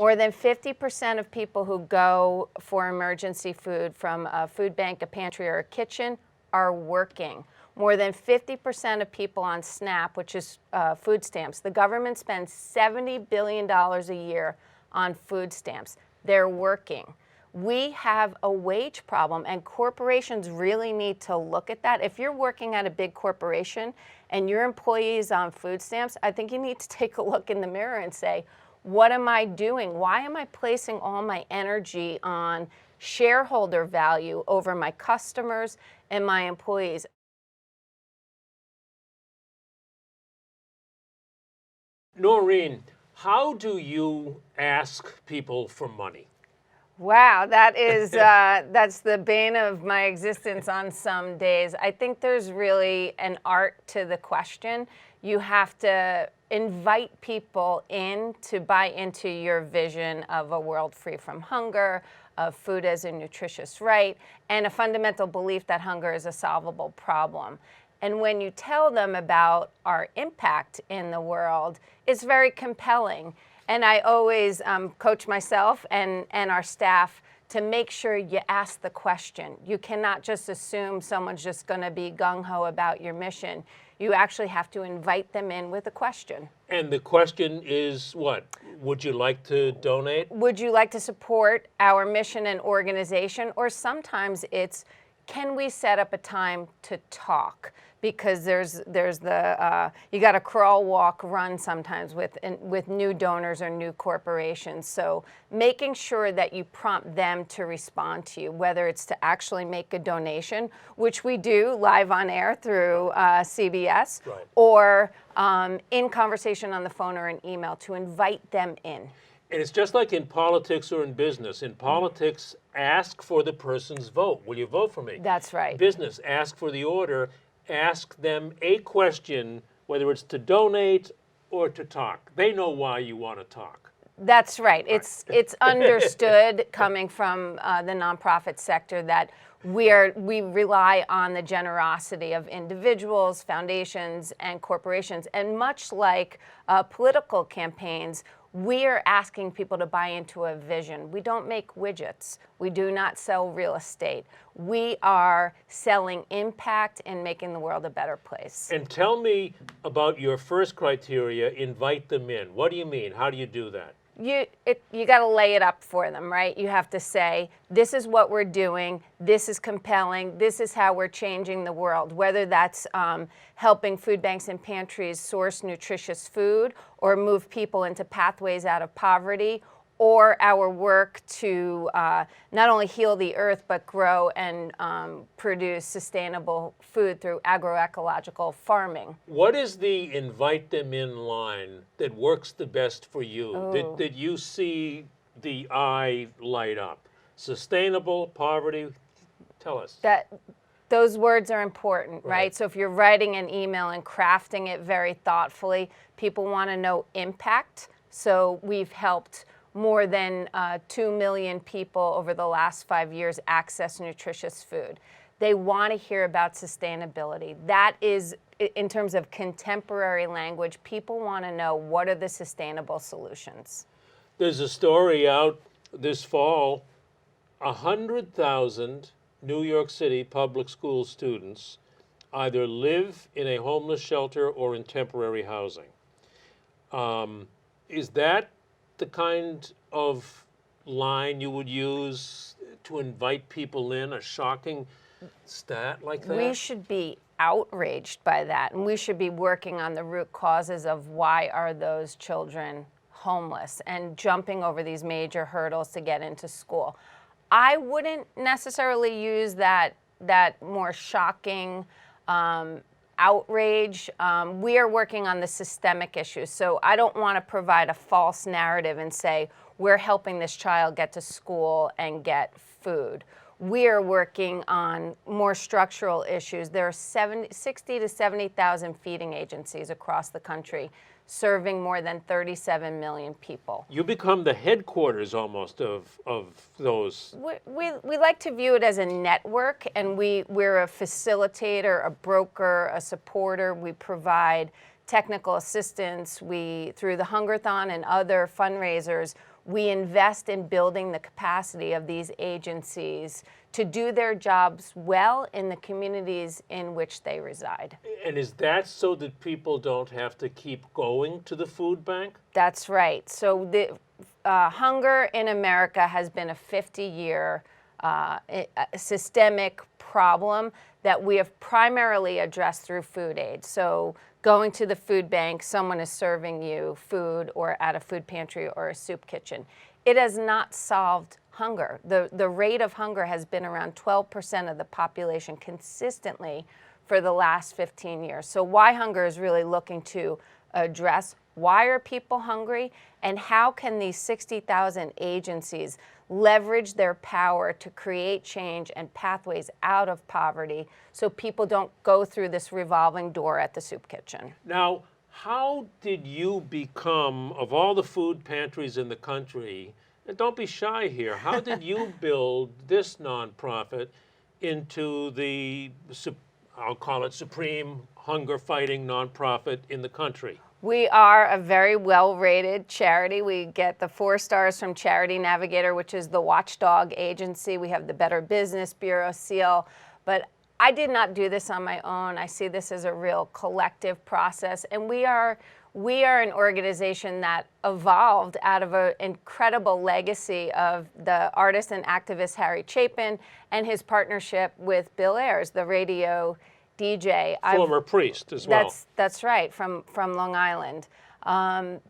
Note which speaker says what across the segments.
Speaker 1: More than 50% of people who go for emergency food from a food bank, a pantry, or a kitchen are working. More than 50% of people on SNAP, which is food stamps, the government spends $70 billion a year on food stamps. They're working. We have a wage problem, and corporations really need to look at that. If you're working at a big corporation and your employee is on food stamps, I think you need to take a look in the mirror and say, what am I doing? Why am I placing all my energy on shareholder value over my customers and my employees?
Speaker 2: Noreen, how do you ask people for money?
Speaker 1: Wow, that is that's the bane of my existence on some days. I think there's really an art to the question. You have to invite people in to buy into your vision of a world free from hunger, of food as a nutritious right, and a fundamental belief that hunger is a solvable problem. And when you tell them about our impact in the world, it's very compelling. And I always coach myself and our staff to make sure you ask the question. You cannot just assume someone's just going to be gung-ho about your mission. You actually have to invite them in with a question.
Speaker 2: And the question is what? Would you like to donate?
Speaker 1: Would you like to support our mission and organization? Or sometimes it's, can we set up a time to talk? Because there's the you got to crawl, walk, run sometimes with new donors or new corporations. So making sure that you prompt them to respond to you, whether it's to actually make a donation, which we do live on air through CBS,
Speaker 2: right,
Speaker 1: or in conversation on the phone or an email to invite them in.
Speaker 2: And it's just like in politics or in business. In politics, ask for the person's vote. Will you vote for me?
Speaker 1: That's right.
Speaker 2: Business, ask for the order. Ask them a question, whether it's to donate or to talk. They know why you want to talk.
Speaker 1: That's right. It's understood coming from the nonprofit sector that we rely on the generosity of individuals, foundations, and corporations. And much like political campaigns, we are asking people to buy into a vision. We don't make widgets. We do not sell real estate. We are selling impact and making the world a better place.
Speaker 2: And tell me about your first criteria, invite them in. What do you mean? How do you do that?
Speaker 1: You got to lay it up for them, right? You have to say, this is what we're doing, this is compelling, this is how we're changing the world, whether that's helping food banks and pantries source nutritious food or move people into pathways out of poverty, or our work to not only heal the earth, but grow and produce sustainable food through agroecological farming.
Speaker 2: What is the invite them in line that works the best for you?
Speaker 1: Oh.
Speaker 2: Did you see the eye light up? Sustainable, poverty? Tell us.
Speaker 1: Those words are important, right? So if you're writing an email and crafting it very thoughtfully, people want to know impact. So we've helped more than 2 million people over the last 5 years access nutritious food. They want to hear about sustainability. That is, in terms of contemporary language, people want to know, what are the sustainable solutions?
Speaker 2: There's a story out this fall, 100,000 New York City public school students either live in a homeless shelter or in temporary housing. Is that the kind of line you would use to invite people in, a shocking stat like that?
Speaker 1: We should be outraged by that, and we should be working on the root causes of why are those children homeless and jumping over these major hurdles to get into school. I wouldn't necessarily use that more shocking outrage. We are working on the systemic issues, so I don't want to provide a false narrative and say we're helping this child get to school and get food. We are working on more structural issues. There are 60 to 70,000 feeding agencies across the country, serving more than 37 million people.
Speaker 2: You become the headquarters almost of those.
Speaker 1: We like to view it as a network, and we're a facilitator, a broker, a supporter. We provide technical assistance. Through the Hungerthon and other fundraisers, we invest in building the capacity of these agencies to do their jobs well in the communities in which they reside.
Speaker 2: And is that so that people don't have to keep going to the food bank?
Speaker 1: That's right. So the hunger in America has been a 50-year systemic problem that we have primarily addressed through food aid. So going to the food bank, someone is serving you food, or at a food pantry or a soup kitchen. It has not solved hunger. The rate of hunger has been around 12% of the population consistently for the last 15 years. So WhyHunger is really looking to address why are people hungry, and how can these 60,000 agencies leverage their power to create change and pathways out of poverty so people don't go through this revolving door at the soup kitchen.
Speaker 2: Now, how did you become, of all the food pantries in the country, and don't be shy here, how did you build this nonprofit into the, I'll call it, supreme hunger fighting nonprofit in the country?
Speaker 1: We are a very well-rated charity. We get the 4 stars from Charity Navigator, which is the watchdog agency. We have the Better Business Bureau seal. But I did not do this on my own. I see this as a real collective process. And we are an organization that evolved out of an incredible legacy of the artist and activist Harry Chapin and his partnership with Bill Ayers, the radio DJ.
Speaker 2: Former priest as well.
Speaker 1: That's right, from Long Island.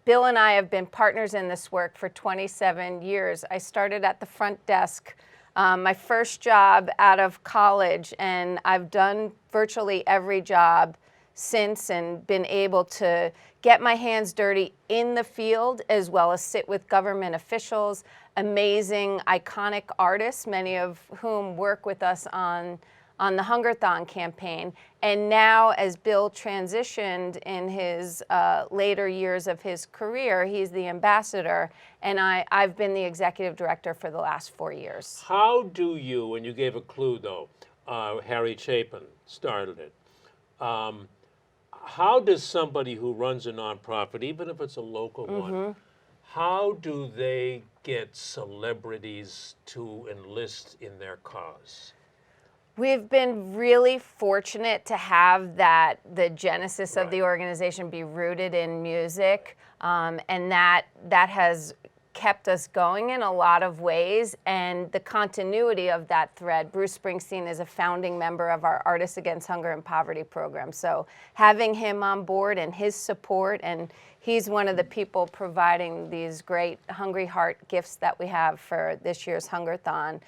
Speaker 1: Bill and I have been partners in this work for 27 years. I started at the front desk, my first job out of college, and I've done virtually every job since and been able to get my hands dirty in the field as well as sit with government officials, amazing, iconic artists, many of whom work with us on the Hungerthon campaign. And now, as Bill transitioned in his later years of his career, he's the ambassador, and I've been the executive director for the last 4 years.
Speaker 2: How do you, and you gave a clue though, Harry Chapin started it. How does somebody who runs a nonprofit, even if it's a local one, how do they get celebrities to enlist in their cause?
Speaker 1: We've been really fortunate to have the genesis of the organization be rooted in music, and that has kept us going in a lot of ways, and the continuity of that thread. Bruce Springsteen is a founding member of our Artists Against Hunger and Poverty program, so having him on board and his support, and he's one of the people providing these great Hungry Heart gifts that we have for this year's Hungerthon.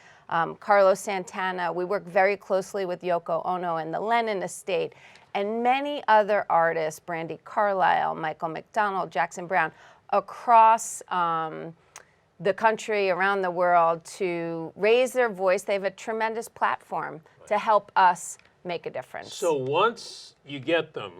Speaker 1: Carlos Santana, we work very closely with Yoko Ono and the Lennon Estate, and many other artists, Brandi Carlile, Michael McDonald, Jackson Browne, across the country, around the world, to raise their voice. They have a tremendous platform to help us make a difference.
Speaker 2: So once you get them,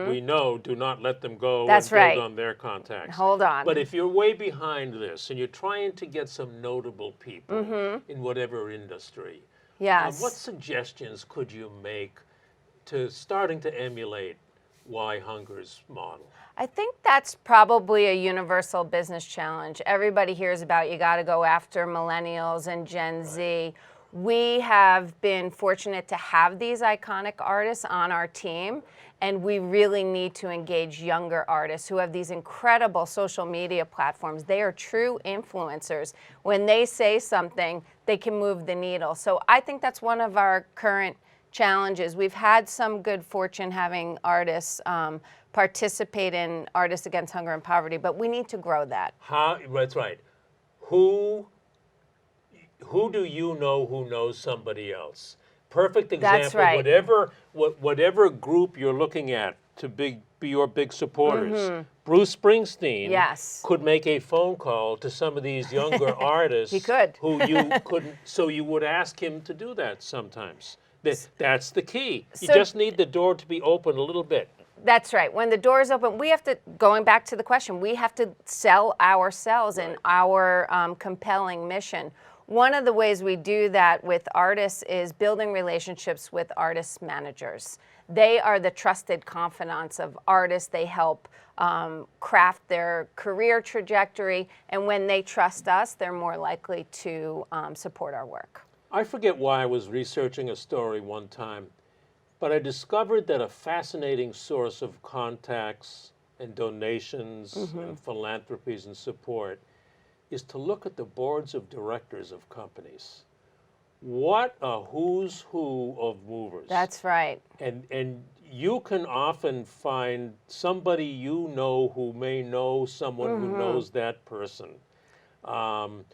Speaker 2: we know, do not let them go
Speaker 1: That's
Speaker 2: and build
Speaker 1: right.
Speaker 2: on their contacts.
Speaker 1: Hold on.
Speaker 2: But if you're way behind this and you're trying to get some notable people in whatever industry,
Speaker 1: Yes.
Speaker 2: what suggestions could you make to starting to emulate WhyHunger's model?
Speaker 1: I think that's probably a universal business challenge. Everybody hears about you got to go after millennials and Gen Z. We have been fortunate to have these iconic artists on our team, and we really need to engage younger artists who have these incredible social media platforms. They are true influencers. When they say something, they can move the needle. So I think that's one of our current challenges. We've had some good fortune having artists participate in Artists Against Hunger and Poverty, but we need to grow that.
Speaker 2: That's right. Who do you know who knows somebody else? Perfect example.
Speaker 1: That's right.
Speaker 2: Whatever group you're looking at to be your big supporters. Bruce Springsteen could make a phone call to some of these younger artists.
Speaker 1: He could.
Speaker 2: Who you couldn't. So you would ask him to do that sometimes. That's the key. You just need the door to be open a little bit.
Speaker 1: That's right. When the door is open, we have to, going back to the question, we have to sell ourselves and our compelling mission. one of the ways we do that with artists is building relationships with artist managers. They are the trusted confidants of artists. They help craft their career trajectory, and when they trust us, they're more likely to support our work.
Speaker 2: I forget why I was researching a story one time, but I discovered that a fascinating source of contacts and donations and philanthropies and support is to look at the boards of directors of companies. What a who's who of movers.
Speaker 1: That's right.
Speaker 2: And you can often find somebody you know who may know someone who knows that person.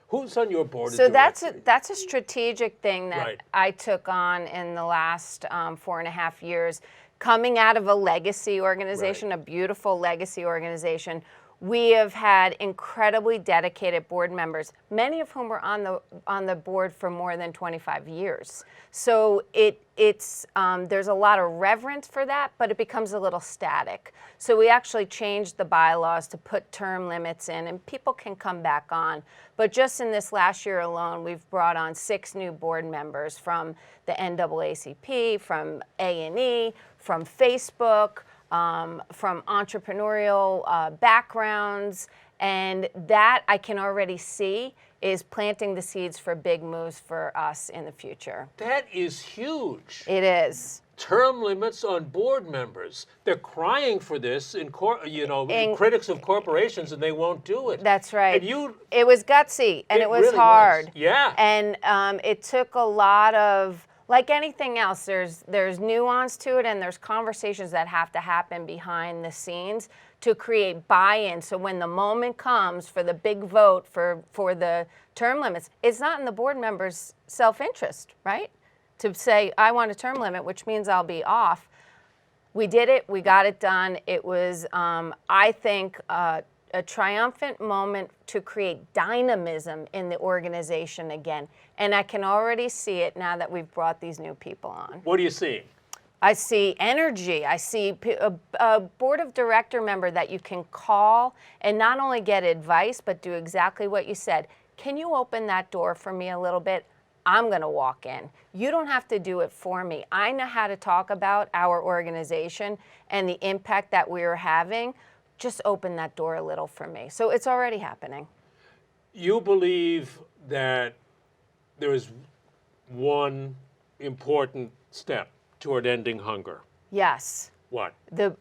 Speaker 2: Who's on your board of directors?
Speaker 1: So that's a strategic thing that
Speaker 2: Right.
Speaker 1: I took on in the last 4.5 years, coming out of a legacy organization,
Speaker 2: Right.
Speaker 1: a beautiful legacy organization. We have had incredibly dedicated board members, many of whom were on the board for more than 25 years. So it's there's a lot of reverence for that, but it becomes a little static. So we actually changed the bylaws to put term limits in, and people can come back on. But just in this last year alone, we've brought on 6 new board members from the NAACP, from A&E, from Facebook, from entrepreneurial backgrounds, and that I can already see is planting the seeds for big moves for us in the future.
Speaker 2: That is huge.
Speaker 1: It is.
Speaker 2: Term limits on board members. They're crying for this in critics of corporations, and they won't do it.
Speaker 1: That's right.
Speaker 2: And
Speaker 1: it was gutsy, and it was
Speaker 2: really
Speaker 1: hard.
Speaker 2: Yeah.
Speaker 1: And it took a lot of, like anything else, there's nuance to it, and there's conversations that have to happen behind the scenes to create buy-in. So when the moment comes for the big vote for the term limits, it's not in the board members' self-interest, right? To say, I want a term limit, which means I'll be off. We did it. We got it done. It was, I think, a triumphant moment to create dynamism in the organization again. And I can already see it now that we've brought these new people on.
Speaker 2: What are you seeing?
Speaker 1: I see energy. I see a board of director member that you can call and not only get advice, but do exactly what you said. Can you open that door for me a little bit? I'm going to walk in. You don't have to do it for me. I know how to talk about our organization and the impact that we're having. Just open that door a little for me. So it's already happening.
Speaker 2: You believe that there is one important step toward ending hunger.
Speaker 1: Yes.
Speaker 2: What?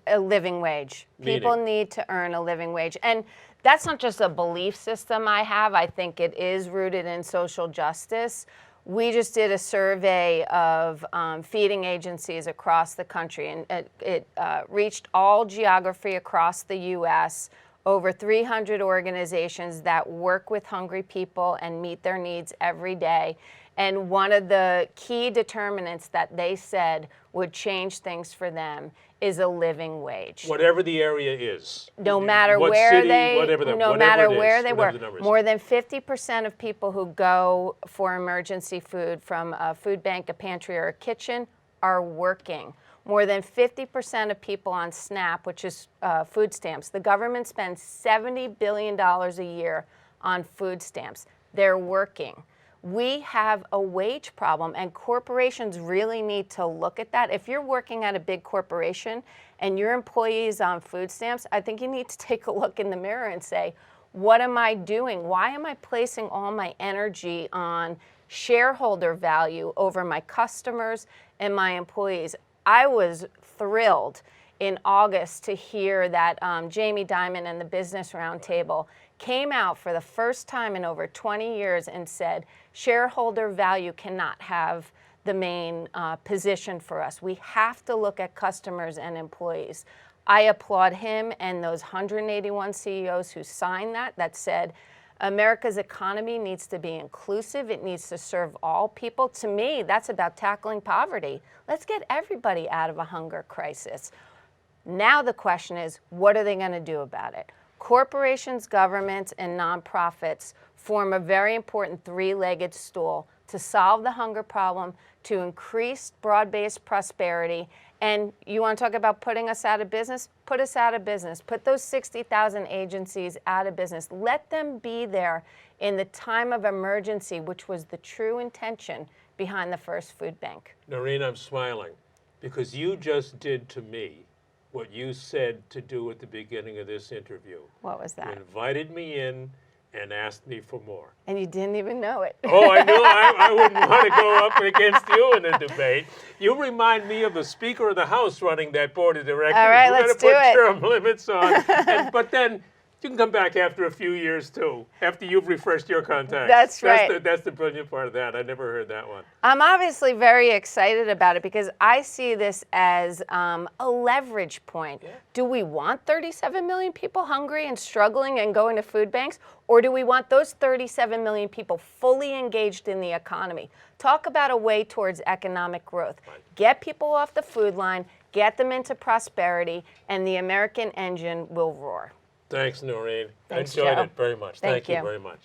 Speaker 1: A living wage. People need to earn a living wage. And that's not just a belief system I have. I think it is rooted in social justice. We just did a survey of feeding agencies across the country, and it reached all geography across the U.S., over 300 organizations that work with hungry people and meet their needs every day. And one of the key determinants that they said would change things for them is a living wage.
Speaker 2: Whatever the area is.
Speaker 1: No matter
Speaker 2: what
Speaker 1: where
Speaker 2: city,
Speaker 1: they,
Speaker 2: whatever
Speaker 1: no matter
Speaker 2: it is,
Speaker 1: where they
Speaker 2: whatever
Speaker 1: were,
Speaker 2: the number is.
Speaker 1: more than 50% of people who go for emergency food from a food bank, a pantry, or a kitchen are working. More than 50% of people on SNAP, which is food stamps. The government spends $70 billion a year on food stamps. They're working. We have a wage problem, and corporations really need to look at that. If you're working at a big corporation and your employee is on food stamps, I think you need to take a look in the mirror and say, what am I doing? Why am I placing all my energy on shareholder value over my customers and my employees? I was thrilled in August to hear that Jamie Dimon and the Business Roundtable came out for the first time in over 20 years and said, shareholder value cannot have the main position for us. We have to look at customers and employees. I applaud him and those 181 CEOs who signed that said, America's economy needs to be inclusive. It needs to serve all people. To me, that's about tackling poverty. Let's get everybody out of a hunger crisis. Now the question is, what are they going to do about it? Corporations, governments, and nonprofits form a very important three-legged stool to solve the hunger problem, to increase broad-based prosperity, And you want to talk about putting us out of business? Put us out of business. Put those 60,000 agencies out of business. Let them be there in the time of emergency, which was the true intention behind the first food bank.
Speaker 2: Noreen, I'm smiling because you just did to me what you said to do at the beginning of this interview.
Speaker 1: What was
Speaker 2: You
Speaker 1: that?
Speaker 2: invited me in and asked me for more.
Speaker 1: And you didn't even know it.
Speaker 2: Oh, I knew I wouldn't want to go up against you in a debate. You remind me of the Speaker of the House running that board of directors.
Speaker 1: All right,
Speaker 2: We're
Speaker 1: let's
Speaker 2: going to
Speaker 1: do it.
Speaker 2: put term limits on. But then you can come back after a few years, too, after you've refreshed your contacts.
Speaker 1: That's right.
Speaker 2: That's the brilliant part of that. I never heard that one.
Speaker 1: I'm obviously very excited about it because I see this as a leverage point.
Speaker 2: Yeah.
Speaker 1: Do we want 37 million people hungry and struggling and going to food banks? Or do we want those 37 million people fully engaged in the economy? Talk about a way towards economic growth.
Speaker 2: Right.
Speaker 1: Get people off the food line, get them into prosperity, and the American engine will roar.
Speaker 2: Thanks, Noreen.
Speaker 1: Thanks,
Speaker 2: I enjoyed
Speaker 1: Joe.
Speaker 2: it very much.
Speaker 1: Thank
Speaker 2: Thank you
Speaker 1: you.
Speaker 2: very much.